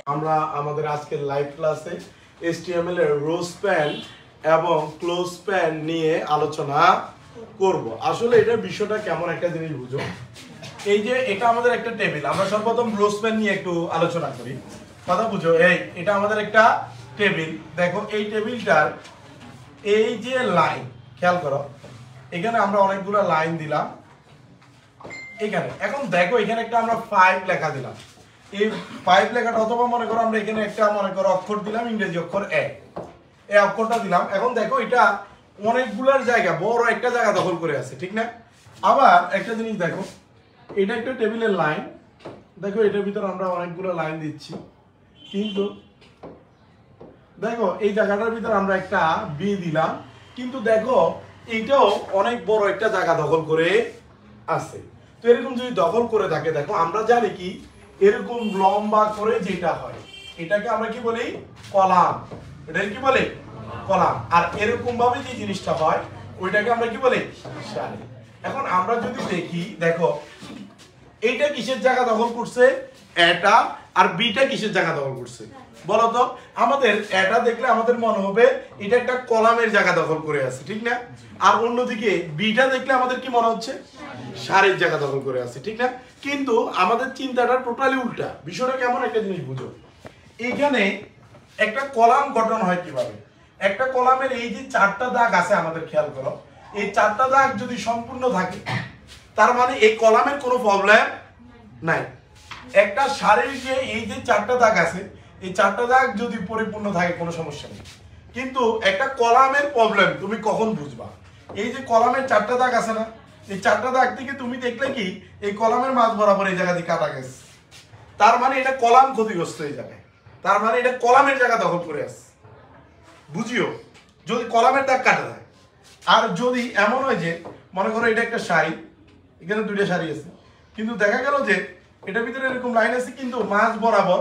আমরা আমাদের আজকের লাইভ ক্লাসে HTML এর রো স্প্যান এবং ক্লোজ স্প্যান নিয়ে আলোচনা করব। আসলে এটার বিষয়টা কেমন একটা জিনিস বুঝো। এই যে এটা আমাদের একটা টেবিল, আমরা সর্বপ্রথম রো স্প্যান নিয়ে একটু আলোচনা করি। কথা বুঝো, এটা আমাদের একটা টেবিল। দেখো এই টেবিলটার এই যে লাইন, খেয়াল করো, এখানে আমরা অনেকগুলো লাইন দিলাম এখানে। এখন দেখো এখানে একটা আমরা 5 লেখা দিলাম। এই 5 লেখাটা, অথবা মনে করো আমরা এখানে একটা মনে করো অক্ষর দিলাম, ইংরেজি অক্ষর এই অক্ষরটা দিলাম। এখন দেখো এটা অনেকগুলোর জায়গা, বড় একটা জায়গা দখল করে আছে, ঠিক না? আবার একটা জিনিস দেখো, এটা একটা টেবিলের লাইন। দেখো এটার ভিতরে আমরা অনেকগুলো লাইন দিচ্ছি, কিন্তু দেখো এই জায়গাটার ভিতরে আমরা একটা বি দিলাম, কিন্তু দেখো এইটাও অনেক বড় একটা জায়গা দখল করে আছে। তো এরকম যদি দখল করে থাকে, দেখো আমরা জানি কি এরকম লম্বা করে যেটা হয় এটাকে আমরা কি বলি? কলাম। এটাকে কি বলে? কলাম। আর এরকম ভাবে যে জিনিসটা হয় ওইটাকে আমরা কি বলি? সারি। এখন আমরা যদি দেখি, দেখো এইটা কিসের জায়গা দখল করছে? এটা। আর বিটা কিসের জায়গা দখল করছে বলো তো? আমাদের এটা দেখলে আমাদের মনে হবে এটা একটা কলামের জায়গা দখল করে আছে, ঠিক না? আর অন্যদিকে বিটা দেখলে আমাদের কি মনে হচ্ছে? সারির জায়গা দখল করে আছে, ঠিক না? কিন্তু আমাদের চিন্তাটা টোটালি উল্টা। বিষয়টা কেমন একটা জিনিস বুঝো। এইখানে একটা কলাম গঠন হয় কিভাবে? একটা কলামের এই যে 4টা দাগ আছে, আমাদের খেয়াল করো, এই 4টা দাগ যদি সম্পূর্ণ থাকে তার মানে এই কলামের কোনো প্রবলেম নাই। একটা সারির যে এই যে 4টা দাগ আছে, এই 4টা দাগ যদি পরিপূর্ণ থাকে কোনো সমস্যা নেই। কিন্তু একটা কলামের প্রবলেম তুমি কখন বুঝবা? এই যে কলামের 4টা দাগ আছে না, এই 4টা দাগ থেকে তুমি দেখলে কি এই কলামের মাঝ বরাবর এই জায়গা দিয়ে কাটা গেছে, তার মানে এটা কলাম ক্ষতিগ্রস্ত এই জায়গায়। তার মানে এটা কলামের জায়গা দখল করে আছে, বুঝিও, যদি কলামের দাগ কাটা যায়। আর যদি এমন হয় যে মনে করো এটা একটা সারি, এখানে 2টা সারি আছে, কিন্তু দেখা গেল যে এটার ভিতরে এরকম লাইন আছে, কিন্তু মাঝ বরাবর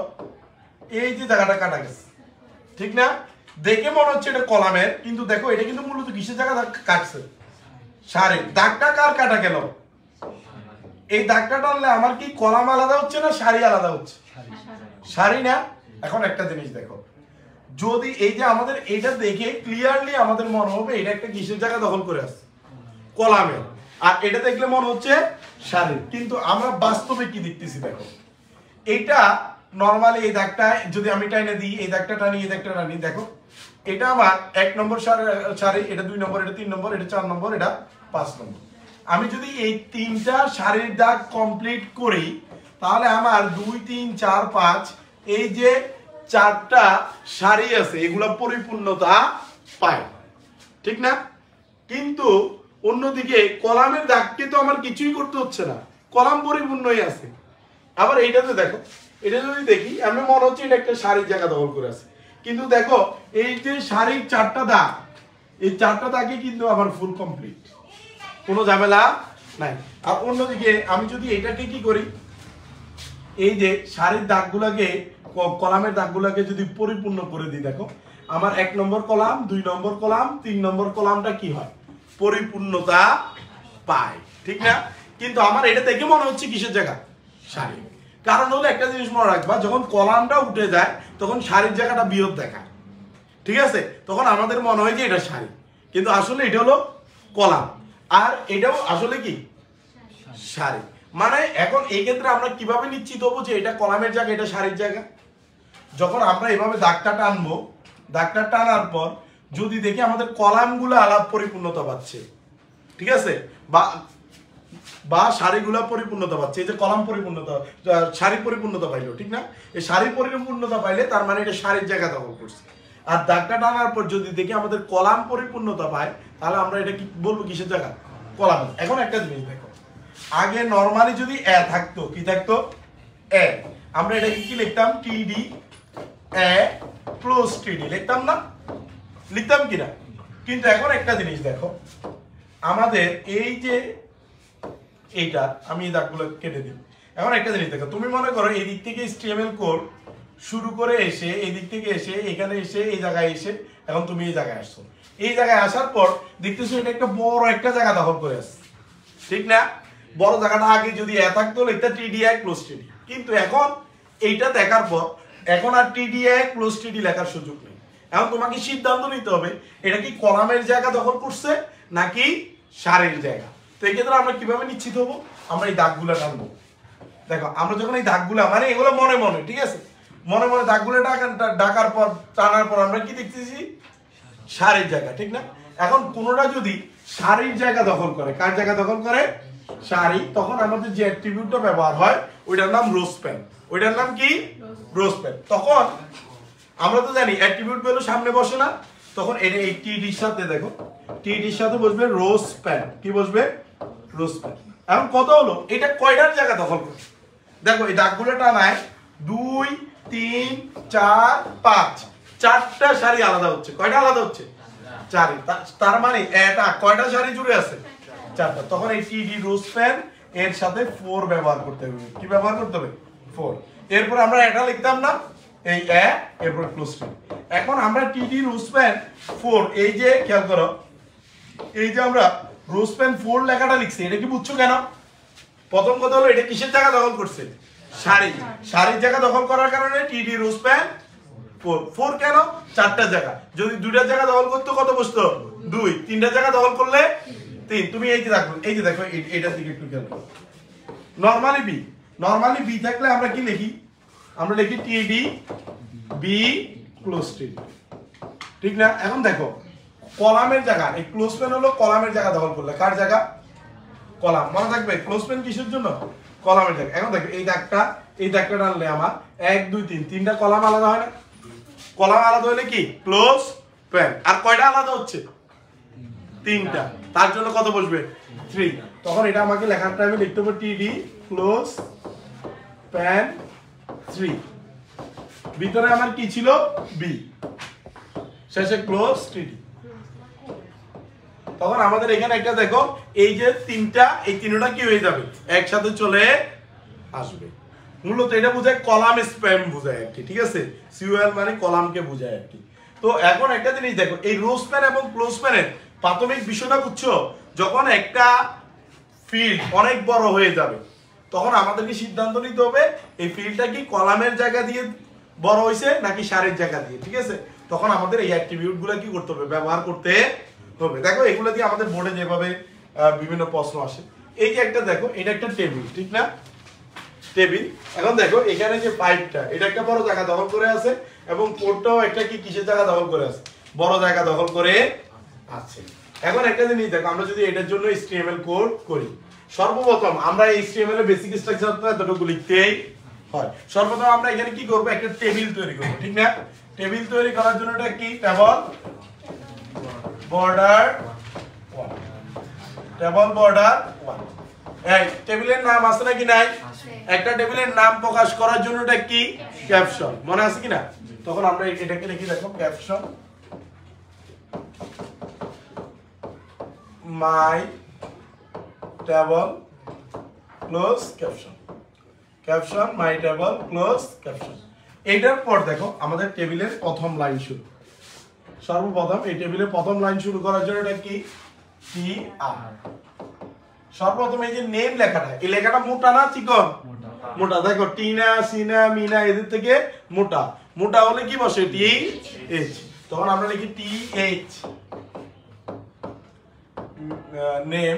এই যে জায়গাটা কাটা গেছে, ঠিক না? দেখে মনে হচ্ছে এটা কলামের, কিন্তু দেখো এটা কিন্তু মূলত কিসের জায়গা কাটছে? সারি। দাগটা কার কাটা গেল? এই দাগটা টানলে আমার কি কলাম আলাদা হচ্ছে না সারি আলাদা হচ্ছে? সারি না? এখন একটা জিনিস দেখো, যদি এই যে আমাদের এটা দেখে ক্লিয়ারলি আমাদের মনে হবে এটা একটা কিসের জায়গা দখল করে আছে? কলামের। আর এটা দেখলে মনে হচ্ছে সারি। কিন্তু আমরা বাস্তবে কি দেখতেছি দেখো, এটা নরমালি এই দাগটা যদি আমি টাইনে দিই, এই দাগটা টানি, এই দাগটা টানি, দেখো এটা আমার 1 নম্বর সারি, এটা 2 নম্বর, এটা 3 নম্বর, এটা 4 নম্বর, এটা 5 নম্বর। আমি যদি এই 3টা সারির দাগ কমপ্লিট করি, তাহলে আমার 2 3 4 5 এই যে 4টা সারি আছে এগুলা পরিপূর্ণতা পায়, ঠিক না? কিন্তু অন্যদিকে কলামের দাগকে তো আমার কিছুই করতে হচ্ছে না, কলাম পরিপূর্ণই আছে। আবার এইটাতে দেখো, এটা যদি দেখি আমি মনে হচ্ছে এটা একটা সারির জায়গা দখল করে আছে, কিন্তু দেখো এই যে সারির 4টা দাগ, এই 4টা দাগে কিন্তু আবার ফুল কমপ্লিট, কোনো ঝামেলা নাই। আর অন্যদিকে আমি যদি এটাকে কি করি, এই যে সারির দাগগুলোকে, কলামের দাগগুলোকে যদি পরিপূর্ণ করে দিই, দেখো আমার 1 নম্বর কলাম, 2 নম্বর কলাম, 3 নম্বর কলামটা কি হয়? পরিপূর্ণতা পায়, ঠিক না? কিন্তু আমার এটা দেখে মনে হচ্ছে কিসের জায়গা? সারি। কারণ হলো একটা জিনিস মনে রাখবা, যখন কলামটা উঠে যায় তখন সারির জায়গাটা বৃহৎ দেখায়, ঠিক আছে? তখন আমাদের মনে হয় যে এটা সারি, কিন্তু আসলে এটা হলো কলাম, আর এটাও আসলে কি? সারি। মানে এখন এই ক্ষেত্রে আমরা কিভাবে নিশ্চিত হবো যে এটা কলামের জায়গা, এটা সারির জায়গা? যখন আমরা এভাবে দাগটা টানবো, দাগটা টানার পর যদি দেখি আমাদের কলামগুলো আলাপ পরিপূর্ণতা পাচ্ছে, ঠিক আছে, বা সারিগুলো পরিপূর্ণতা পাচ্ছে, এই যে কলাম পরিপূর্ণতা, সারি পরিপূর্ণতা পাইলো, ঠিক না? এই সারি পরিপূর্ণতা পাইলে তার মানে এটা সারির জায়গা দখল করছে। আর দাগটা টানার পর যদি দেখি আমাদের কলাম পরিপূর্ণতা পায়, তাহলে আমরা এটা কি বলবো? কিসের জায়গা? কলাম। এখন একটা জিনিস দেখো, আগে নরমালি যদি এ থাকতো, কি থাকতো? এ। আমরা এটাকে কি লিখতাম? টিডি এ ক্লোজ টিডি লিখতাম না? লিখতাম কিনা? কিন্তু এখন একটা জিনিস দেখো, আমাদের এই যে এইটা, আমি এই দাগগুলো কেটে দিই। এখন একটা জিনিস দেখো, তুমি মনে করো এই দিক থেকে HTML কোড শুরু করে এসে, এই দিক থেকে এসে, এখানে এসে, এই জায়গায় এসে, এখন তুমি এই জায়গায় আসছো। এই জায়গায় আসার পর দেখতেছো এটা একটা বড় একটা জায়গা দখল করে আসছে, ঠিক না? বড় জায়গাটা আগে যদি এ থাকতো লিখতে টিডি ক্লোজ টিডি, কিন্তু এখন এইটা দেখার পর এখন আর টিডি এ ক্লোজ টিডি লেখার সুযোগ নেই। এখন তোমাকে সিদ্ধান্ত নিতে হবে এটা কি কলামের জায়গা দখল করছে নাকি সারির জায়গা। তো এই ক্ষেত্রে আমরা কিভাবে নিশ্চিত হবো, আমরা এই দাগগুলো টানবো। দেখো আমরা যখন এই দাগগুলো মানে এগুলো মনে মনে, ঠিক আছে, মনে মনে দাগগুলো ডাকার পর টানার পর আমরা কি দেখতেছি, সারির জায়গা, ঠিক না? এখন কোনোটা যদি সারির জায়গা দখল করে, কার জায়গা দখল করে, সারি, তখন আমাদের যে অ্যাট্রিবিউটটা ব্যবহার হয় ওইটার নাম রো স্প্যান। ওইটার নাম কি, রো স্প্যান। তখন আমরা তো জানি অ্যাট্রিবিউট ভ্যালু সামনে বসে না, তখন এটা এই টিডির সাথে, দেখো টিডির সাথে বসবে রো স্প্যান। কি বসবে, রো স্প্যান। এখন কত হলো, এটা কয়টার জায়গা দখল করে, দেখো এই দাগগুলো টানায় 2 3 4 5, চারটা সারি আলাদা হচ্ছে। কয়টা আলাদা হচ্ছে, চারই। তার মানে এটা কয়টা সারি জুড়ে আছে, চারটা। তখন এই টিডি রো স্প্যান এর সাথে 4 ব্যবহার করতে হবে। কি ব্যবহার করতে হবে, 4। এরপর আমরা এটা লিখতাম না, এই এ, এরপর ক্লোজ টি। এখন আমরা টিডি রো স্প্যান 4, এই যে খেয়াল করো, এই যে আমরা রো স্প্যান 4 লেখাটা লিখছি, এটা কি বুঝছো কেন? প্রথম কথা হলো এটা কিসের জায়গা দখল করছে, সারি। সারির জায়গা দখল করার কারণে টিডি রো স্প্যান 4। 4 কেন, চারটা জায়গা। যদি দুইটা জায়গা দখল করতে কত বসতো, 2। তিনটা জায়গা দখল করলে 3। তুমি এই যে দেখো, এই যে দেখো এইটার দিকে একটু খেয়াল করো। নরমালি বি থাকলে আমরা কি লিখি, আমরা লিখি টিডি বি ক্লোজ টিডি, ঠিক না? এখন দেখো কলামের জায়গা, এই ক্লোজ পেন হলো কলামের জায়গা দখল করলে, কার জায়গা, কলাম। মনে থাকবে ক্লোজ পেন কিসের জন্য, কলামের জায়গা। এখন দেখো এই দাগটা টানলে আমার 1 2 3, তিনটা কলাম আলাদা হয় না? কলাম আলাদা হলে কি, ক্লোজ পেন। আর কয়টা আলাদা হচ্ছে, তিনটা। তার জন্য কত বসবে, 3। তখন এটা আমাকে লেখার টাইমে লিখতে হবে টিডি ক্লোজ পেন 3। ভিতরে আমার কি ছিল, বি, শেষে ক্লোজ টিডি। তখন আমাদের এখানে একটা দেখো, এই যে তিনটা, এই তিনটা কি হয়ে যাবে, একসাথে চলে আসবে। মূলত এটা বোঝায় কলাম স্প্যান বোঝায় আর কি, ঠিক আছে? সিউএল মানে কলামকে বোঝায় আর কি। তো এখন একটা জিনিস দেখো, এই রো স্প্যান এবং ক্লোজ স্প্যানের প্রাথমিক বিষয়টা বুঝছো, যখন একটা ফিল্ড অনেক বড় হয়ে যাবে তখন আমাদেরকে সিদ্ধান্ত নিতে হবে এই ফিল্ডটা কি কলামের জায়গা দিয়ে বড় হয়েছে নাকি সারির জায়গা দিয়ে, ঠিক আছে? তখন আমাদের এই অ্যাট্রিবিউট গুলো কি করতে হবে, ব্যবহার করতে হবে। দেখো এগুলো দিয়ে আমাদের বোর্ডে যেভাবে বিভিন্ন প্রশ্ন আসে, এই যে একটা দেখো, এটা একটা টেবিল, ঠিক না? টেবিল। এখন দেখো এখানে যে পাইপটা, এটা একটা বড় জায়গা দখল করে আছে, এবং কোডটাও একটা কি কিসের জায়গা দখল করে আছে, বড় জায়গা দখল করে আছে। এখন একটা জিনিস দেখো, আমরা যদি এটার জন্য HTML কোড করি, সর্বপ্রথম আমরা HTML এর বেসিক স্ট্রাকচারটা এতটুকু লিখতেই হয়। সর্বপ্রথম আমরা এখানে কি করব, একটা টেবিল তৈরি করব, ঠিক না? টেবিল তৈরি করার জন্য এটা কি, টেবল বর্ডার 1, টেবল বর্ডার 1। এই টেবিলের নাম আছে নাকি নাই? একটা টেবিলের নাম প্রকাশ করার জন্য এটা কি, ক্যাপশন, মনে আছে কিনা? তখন আমরা এটাকে লিখি, দেখো ক্যাপশন মাই টেবল ক্লোজ ক্যাপশন, ক্যাপশন মাই টেবল ক্লোজ ক্যাপশন। এইটার পর দেখো আমাদের টেবিলের প্রথম লাইন শুরু। সর্বপ্রথম এই টেবিলের প্রথম লাইন শুরু করার জন্য এটা কি, টি আর। সর্বপ্রথম এই যে নেম লেখাটা, এই লেখাটা মোটা না চিকন, মোটা। দেখো টিনা সিনা মিনা এদের থেকে মোটা, মোটা হলে কি বসে, টি এইচ। তখন আমরা লিখি T H name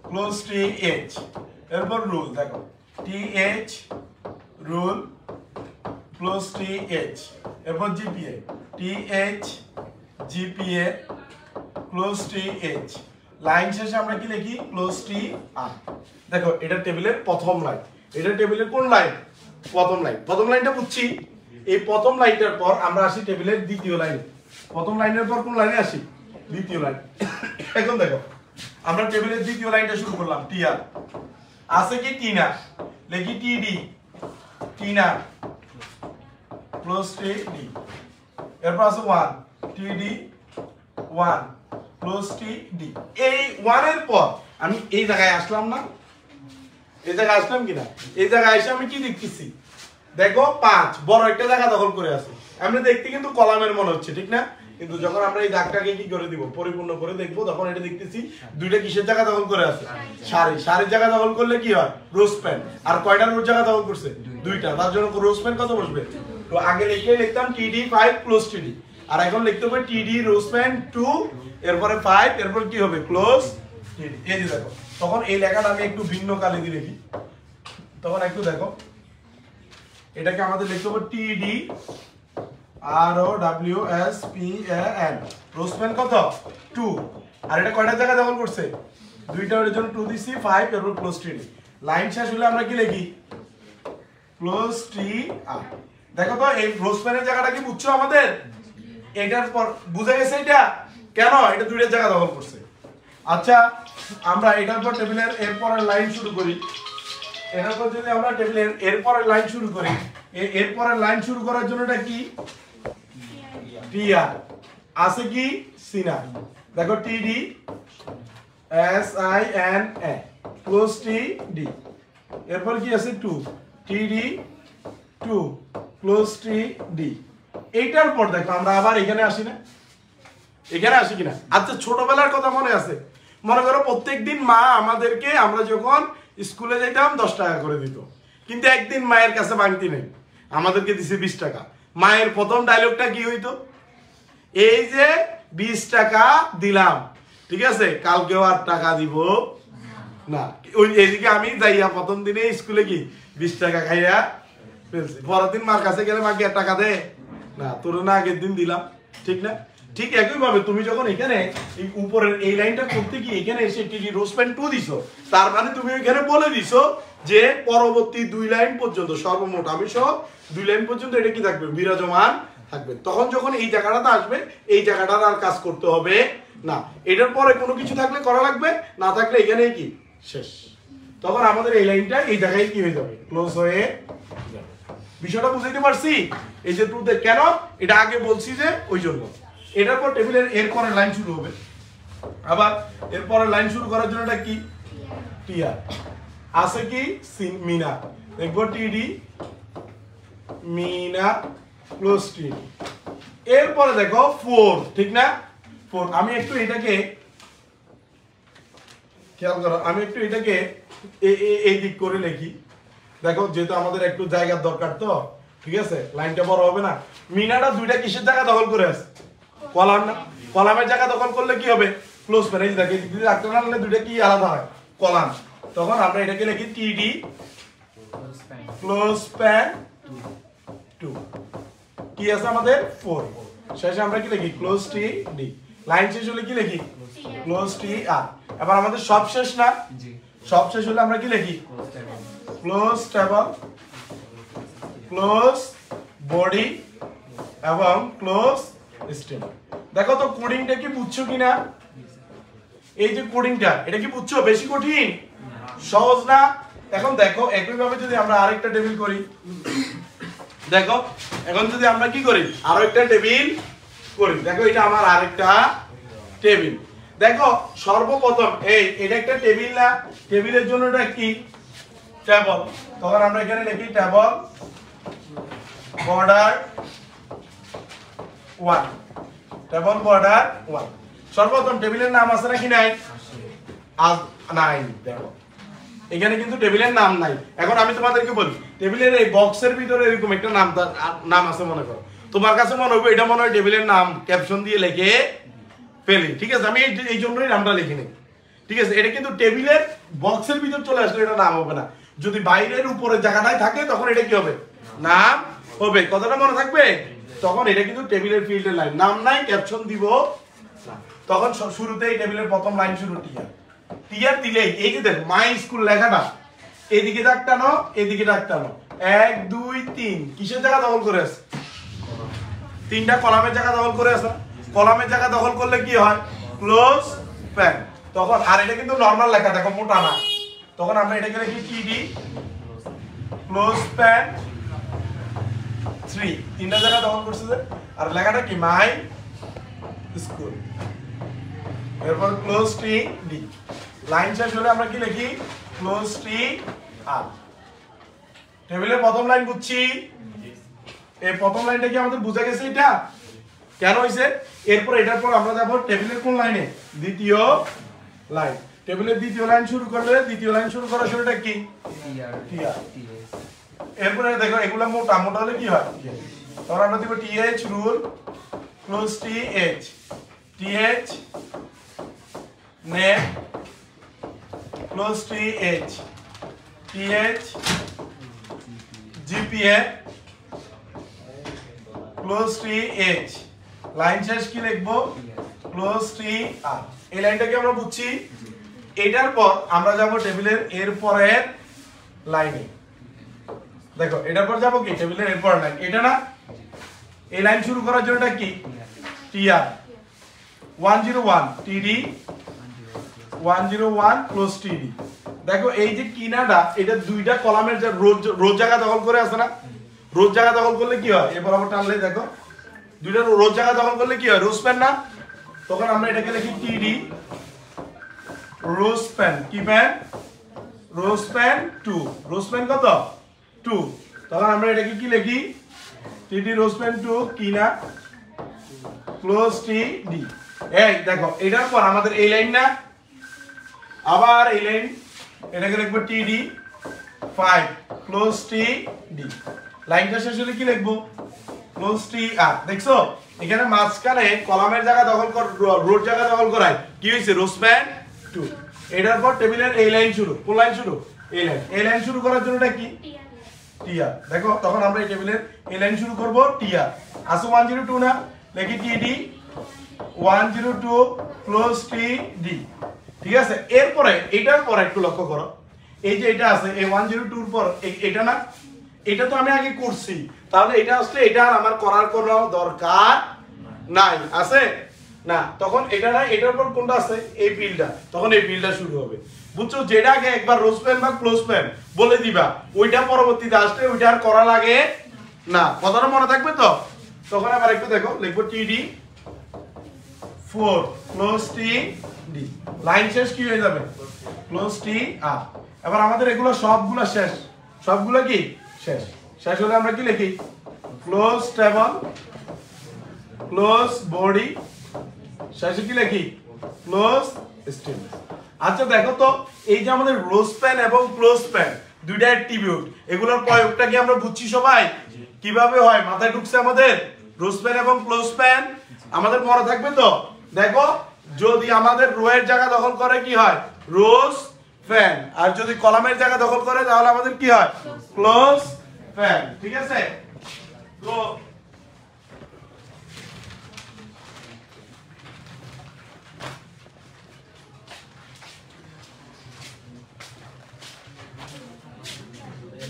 close T H. এরপর রুল, দেখো T H rule close T H. এরপর GPA T H GPA close T H. Line শেষে আমরা কি লিখি, ক্লোজ টি আর। দেখো এটা টেবিলের প্রথম লাইন, এটা টেবিলের কোন লাইন, প্রথম লাইন। প্রথম লাইনটা বুঝছি। এই প্রথম লাইনটার পর আমরা আসি টেবিলের দ্বিতীয় লাইনে। প্রথম লাইনের পর কোন লাইনে আসি, দ্বিতীয় লাইন। এখন দেখো আমরা টেবিলের দ্বিতীয় লাইনটা শুরু করলাম, টি আর আছে কি, টিনা, লিখি টিডি, টিনা ক্লোজ টি ডি। এরপর আছে 1, টিডি 1 ক্লোজ টি ডি। এই 1 এর পর আমি এই জায়গায় আসলাম না, এই জায়গায় আসলাম কিনা, এই জায়গায় এসে আমি কি দেখতেছি, দেখো 5 বড় একটা জায়গা দখল করে আছে। আমরা দেখতে কিন্তু কলামের মনে হচ্ছে, ঠিক না? কিন্তু যখন আমরা এই দাগটাকে কি করে দিব পরিপূর্ণ করে দেখবো তখন এটা দেখতেছি দুইটা কিসের জায়গা দখল করে আছে সারির জায়গা দখল করলে কি হয় রো স্প্যান আর কয়টা রোর জায়গা দখল করছে দুইটা তার জন্য রো স্প্যান কত বসবে তো আগে লিখতাম টিডি 5 ক্লোজ টিডি আর এখন লিখতে হবে টিডি রো স্প্যান 2 এরপরে 5 এরপর কি হবে ক্লোজ টিডি এই যে দেখো তখন এই লেখাটা আমি একটু ভিন্ন কালি দিয়ে লিখি তখন একটু দেখো এটাকে আমাদের লিখতে হবে TD R O W S P A N row span কত 2 আর এটা কয়টা জায়গা দখল করছে দুইটা এর জন্য 2 দিছি 5 এরপর ক্লোজ টিডি লাইন শেষ হলে আমরা কি লিখি ক্লোজ টি আর দেখো তো এই রো স্প্যানের জায়গাটা কি বুঝছো আমাদের এটার পর বুঝা গেছে এটা কেন এটা দুইটা জায়গা দখল করছে আচ্ছা আমরা এটার পর টেবিলের এর পরের লাইন শুরু করি এটার পর যদি আমরা টেবিলের এর পরের লাইন শুরু করি এর পরের লাইন শুরু করার জন্য এটা কি টিআর আছে কি সিনা দেখো টিডি S I N a close T D এরপর কি আছে 2 টিডি 2 ক্লোজ টি ডি এইটার পর দেখো আমরা আবার এখানে আসি না এখানে আসি কিনা আচ্ছা ছোটবেলার কথা মনে আছে মনে করো প্রত্যেকদিন মা আমাদেরকে আমরা যখন স্কুলে যেতাম 10 টাকা করে দিত কিন্তু একদিন মায়ের কাছে ভাঙতি নেই আমাদেরকে দিছে 20 টাকা মায়ের প্রথম ডায়লগটা কি হইতো এই যে 20 টাকা দিলাম ঠিক আছে কালকেও আর টাকা দিব না ওই এদিকে আমি যাইয়া প্রথম দিনে স্কুলে কি 20 টাকা খাইয়া ফেলছি পরের দিন মার কাছে গেলে মা কি টাকা দে না তোর না আগের দিন দিলাম ঠিক না ঠিক একই ভাবে তুমি যখন এখানে এই উপরের এই লাইনটা করতে গিয়ে এখানে এসে টিডি রো স্প্যান 2 দিছো তার মানে তুমি এখানে বলে দিছো যে পরবর্তী দুই লাইন পর্যন্ত সর্বমোট আমি সহ দুই লাইন পর্যন্ত এটা কি থাকবে বিরাজমান থাকবে তখন যখন এই জায়গাটাতে আসবে এই জায়গাটার আর কাজ করতে হবে না এটার পরে কোনো কিছু থাকলে করা লাগবে না থাকলে এখানেই কি শেষ তখন আমাদের এই লাইনটা এই জায়গায় কি হয়ে যাবে ক্লোজ হয়ে যাবে বিষয়টা বুঝতে পারছি এই যে টুতে কেন এটা আগে বলছি যে ওই জন্য এটার পর টেবিলের এর পরের লাইন শুরু হবে আবার এর পরের লাইন শুরু করার জন্য এটা কি টিআর আছে কি মিনা দেখবো টিডি মিনা ক্লোজ টিডি এরপরে দেখো 4 ঠিক না 4 আমি একটু এটাকে খেয়াল করো আমি একটু এটাকে এই দিক করে লিখি দেখো যেহেতু আমাদের একটু জায়গার দরকার তো ঠিক আছে লাইনটা বড় হবে না মিনাটা দুইটা কিসের জায়গা দখল করে আছে কলাম না কলামের জায়গা দখল করলে কি হবে ক্লোজ প্যান এই দেখো যদি রাখতে না হলে দুইটা কি আলাদা হয় কলাম তখন আমরা এটাকে লিখি টিডি ক্লোজ প্যান 2 কি আছে আমাদের 4 শেষে আমরা কি লিখি ক্লোজ টি ডি লাইন শেষ হলে কি লিখি ক্লোজ টি আর এবার আমাদের সব শেষ না জি সব শেষ হলে আমরা কি লিখি ক্লোজ টেবল ক্লোজ বডি এবং ক্লোজ স্টেম দেখো তো কোডিংটা কি বুঝছো কিনা এই যে কোডিংটা এটা কি বুঝছো বেশি কঠিন সহজ না এখন দেখো একই ভাবে যদি আমরা আরেকটা টেবিল করি দেখো এখন যদি আমরা কি করি আরো একটা টেবিল করি দেখো এটা আমার আরেকটা টেবিল দেখো সর্বপ্রথম এটা একটা টেবিল না টেবিলের জন্য এটা কি টেবল তখন আমরা এখানে লিখি টেবল বর্ডার 1 টেবল বর্ডার 1 সর্বপ্রথম টেবিলের নাম আছে নাকি নাই নাই দেখো এখানে কিন্তু টেবিলের নাম নাই এখন আমি তোমাদেরকে বলি টেবিলের এই বক্সের ভিতরে এরকম একটা নাম আছে মনে করো তোমার কাছে মনে হবে এটা মনে হয় টেবিলের নাম ক্যাপশন দিয়ে লিখে ফেলি ঠিক আছে আমি এই জন্যই নামটা লিখি নেই ঠিক আছে এটা কিন্তু টেবিলের বক্সের ভিতর চলে আসলে এটা নাম হবে না যদি বাইরের উপরের জায়গাটায় থাকে তখন এটা কি হবে নাম হবে কথাটা মনে থাকবে তখন এটা কিন্তু টেবিলের ফিল্ডের লাইন নাম নাই ক্যাপশন দিব তখন শুরুতেই টেবিলের প্রথম লাইন শুরু টিআর দিলেই এই যে দেখ মাই স্কুল লেখাটা এদিকে দাগ টানো এদিকে দাগ টানো 1 2 3 কিসের জায়গা দখল করে আছে তিনটা কলামের জায়গা দখল করে আছে কলামের জায়গা দখল করলে কি হয় ক্লোজ প্যান তখন আর এটা কিন্তু নরমাল লেখা দেখো মোটা না তখন আমরা এটাকে লিখি টিডি ক্লোজ প্যান 3 তিনটা জায়গা দখল করছে আর লেখাটা কি মাই স্কুল এরপর ক্লোজ টি ডি লাইন শেষ হলে আমরা কি লিখি ক্লোজ টি আর টেবিলের প্রথম লাইন বুঝছি এই প্রথম লাইনটা কি আমাদের বুঝা গেছে এটা কেন হইছে? এরপর এটার পর আমরা যাব টেবিলের কোন লাইনে? দ্বিতীয় লাইন। টেবিলের দ্বিতীয় লাইন শুরু করলে দ্বিতীয় লাইন শুরু করার শুরুটা কি? টিআর। এরপরে দেখো এগুলা মোটা মোটা হলে কি হয়? তখন আমরা দিব TH rule close TH TH name close TH TH GPA close TH line শেষ কি লিখবো? Close TR. এই লাইনটাকে আমরা বুঝছি। এটার পর আমরা যাব টেবিলের এর পরের লাইনে। দেখো এটার পর যাব কি? টেবিলের এর পরের লাইন। এটা না, এই লাইন শুরু করার জন্য এটা কি? টিআর 101 টিডি 101 ক্লোজ টিডি। দেখো এই যে কিনাটা এটা দুইটা কলামের যে রোজ জায়গা দখল করে আছে না? রোজ জায়গা দখল করলে কি হয়? এ বরাবর টানলে দেখো দুইটা রোজ জায়গা দখল করলে কি হয়? রো স্প্যান না? তখন আমরা এটাকে লিখি টিডি রো স্প্যান। কি pan? Rho span 2। Rho span কত? 2। তখন আমরা এটাকে কি লিখি? টিডি রো স্প্যান 2 কি না? ক্লোজ টিডি। এই দেখো এটার পর আমাদের এই লাইন না, আবার এই লাইন, এটাকে লিখবো টিডি 5 ক্লোজ টিডি। লাইনটা শেষ হলে কি লিখবো? Close TR. দেখছো এখানে মাঝখানে কলামের জায়গা দখল কর, রোড জায়গা দখল করায় কি হইছে? Rho span 2। এটার পর টেবিলের এই লাইন শুরু। কোন লাইন শুরু? এই লাইন। এই লাইন শুরু করার জন্য এটা কি? টিআর। দেখো তখন আমরা এই টেবিলের এই লাইন শুরু করব টিআর। আসো 102 না, লিখি টিডি 102 ক্লোজ টিডি। ঠিক আছে? এরপরে এটার পর একটু লক্ষ্য করো, এই যে এটা আছে এই 102 এর পর এটা না, এটা তো আমি আগে করছি, তাহলে এটা আসলে এটা আর আমার করার কোনো দরকার নাই। আছে না? তখন এটা না, এটার পর কোনটা আছে? এই বিলটা। তখন এই বিলটা শুরু হবে। বুঝছো? যেটা আগে একবার রো স্প্যান বা ক্লোজ স্প্যান বলে দিবা, ওইটা পরবর্তীতে আসলে ওইটা আর করা লাগে না। কথাটা মনে থাকবে তো? তখন আবার একটু দেখো, লিখবো টিডি 4 ক্লোজ টিডি। লাইন শেষ কি হয়ে যাবে? Close TR. এবার আমাদের এগুলো সবগুলো শেষ। সবগুলো কি শেষ? শেষ হলে আমরা কি লিখি? ক্লোজ টেবল ক্লোজ বডি, শেষে কি লিখি? Close still. আচ্ছা দেখো তো এই যে আমাদের রো স্প্যান এবং ক্লোজ স্প্যান দুইটা অ্যাট্রিবিউট, এগুলোর প্রয়োগটা কি আমরা বুঝছি সবাই? কিভাবে হয় মাথায় ঢুকছে আমাদের? রো স্প্যান এবং ক্লোজ স্প্যান আমাদের মনে থাকবে তো? দেখো যদি আমাদের রো এর জায়গা দখল করে কি হয়? Rho span. আর যদি কলামের জায়গা দখল করে তাহলে আমাদের কি হয়? Close span. ঠিক আছে? তো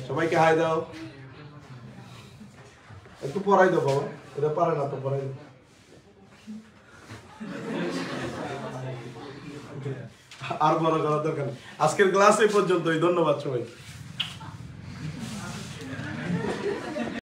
সবাইকে হাই দাও, একটু পড়াই দাও বাবা, এটা পারে না তো, পড়াই দাও। আর বড় করার দরকার নেই। আজকের ক্লাস এই পর্যন্তই। ধন্যবাদ সবাই।